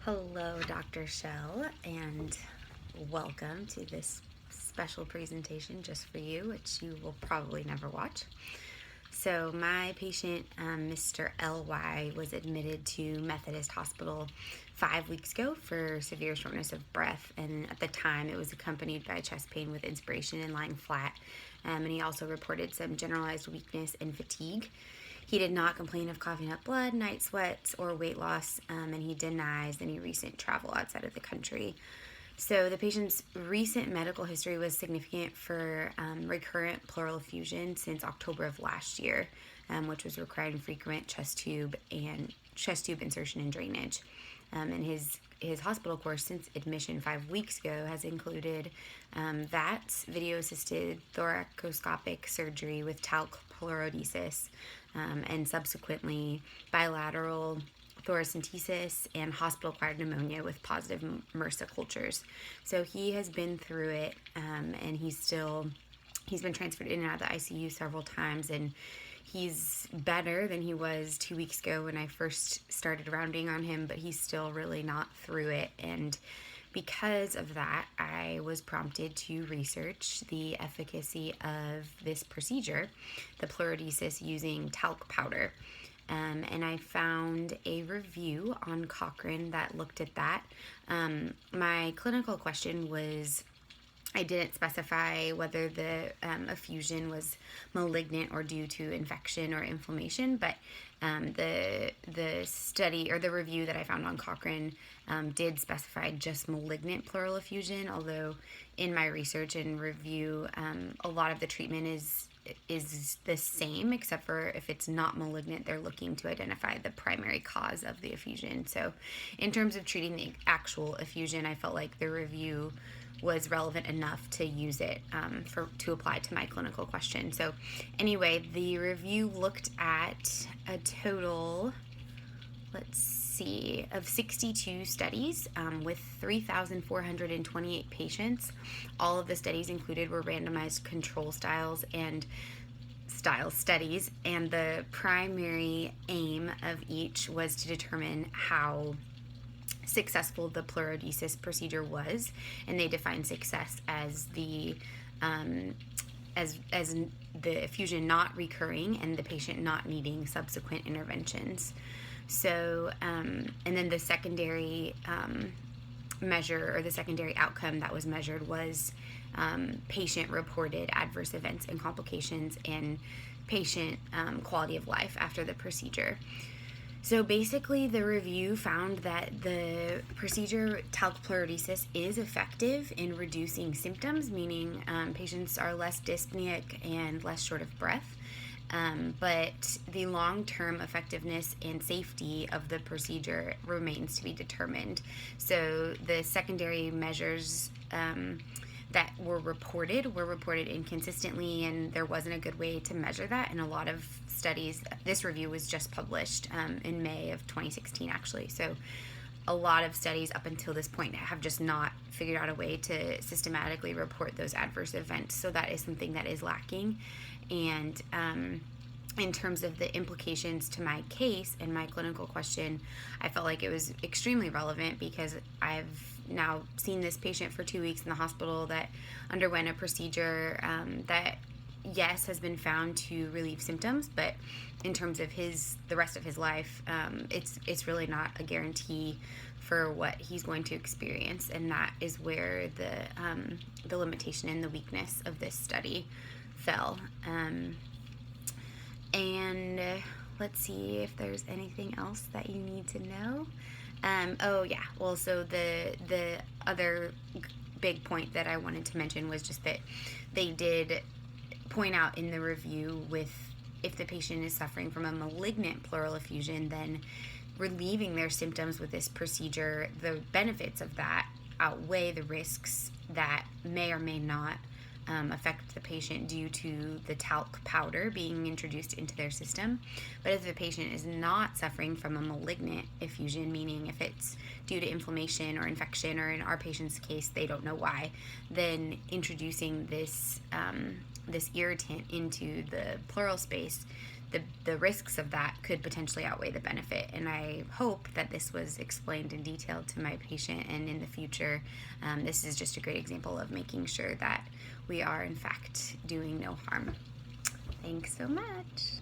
Hello, Dr. Shell, and welcome to this special presentation just for you, which you will probably never watch. So, my patient, Mr. L.Y., was admitted to Methodist Hospital 5 weeks ago for severe shortness of breath, and at the time it was accompanied by chest pain with inspiration and lying flat, and he also reported some generalized weakness and fatigue. He did not complain of coughing up blood, night sweats, or weight loss, and he denies any recent travel outside of the country. So the patient's recent medical history was significant for recurrent pleural effusion since October of last year, which was requiring frequent chest tube insertion and drainage. And his hospital course since admission 5 weeks ago has included VATS, video-assisted thoracoscopic surgery with talc pleurodesis, and subsequently bilateral thoracentesis and hospital-acquired pneumonia with positive MRSA cultures. So he has been through it, and he's been transferred in and out of the ICU several times, and he's better than he was 2 weeks ago when I first started rounding on him, but he's still really not through it. And because of that, I was prompted to research the efficacy of this procedure, the pleurodesis using talc powder. And I found a review on Cochrane that looked at that. My clinical question was, I didn't specify whether the effusion was malignant or due to infection or inflammation, but the study or the review that I found on Cochrane did specify just malignant pleural effusion, although in my research and review, a lot of the treatment is the same, except for if it's not malignant, they're looking to identify the primary cause of the effusion. So in terms of treating the actual effusion, I felt like the review was relevant enough to use it to apply to my clinical question. So anyway, the review looked at a total, of 62 studies with 3,428 patients. All of the studies included were randomized control style studies, and the primary aim of each was to determine how successful the pleurodesis procedure was, and they defined success as the effusion not recurring and the patient not needing subsequent interventions. So, and then the secondary measure, or the secondary outcome that was measured, was patient-reported adverse events and complications and patient quality of life after the procedure. So basically, the review found that the procedure, talc pleurodesis, is effective in reducing symptoms, meaning patients are less dyspneic and less short of breath. But the long-term effectiveness and safety of the procedure remains to be determined. So the secondary measures that were reported inconsistently, and there wasn't a good way to measure that in a lot of studies. This review was just published in May of 2016, actually. So a lot of studies up until this point have just not figured out a way to systematically report those adverse events. So that is something that is lacking. And in terms of the implications to my case and my clinical question, I felt like it was extremely relevant because I've now seen this patient for 2 weeks in the hospital that underwent a procedure that, yes, has been found to relieve symptoms, but in terms of the rest of his life, it's really not a guarantee for what he's going to experience, and that is where the limitation and the weakness of this study fell. And let's see if there's anything else that you need to know. So the other big point that I wanted to mention was just that they did point out in the review, if the patient is suffering from a malignant pleural effusion, then relieving their symptoms with this procedure, the benefits of that outweigh the risks that may or may not affect the patient due to the talc powder being introduced into their system. But if the patient is not suffering from a malignant effusion, meaning if it's due to inflammation or infection, or in our patient's case, they don't know why, then introducing this irritant into the pleural space the risks of that could potentially outweigh the benefit. And I hope that this was explained in detail to my patient, and in the future, this is just a great example of making sure that we are in fact doing no harm. Thanks so much.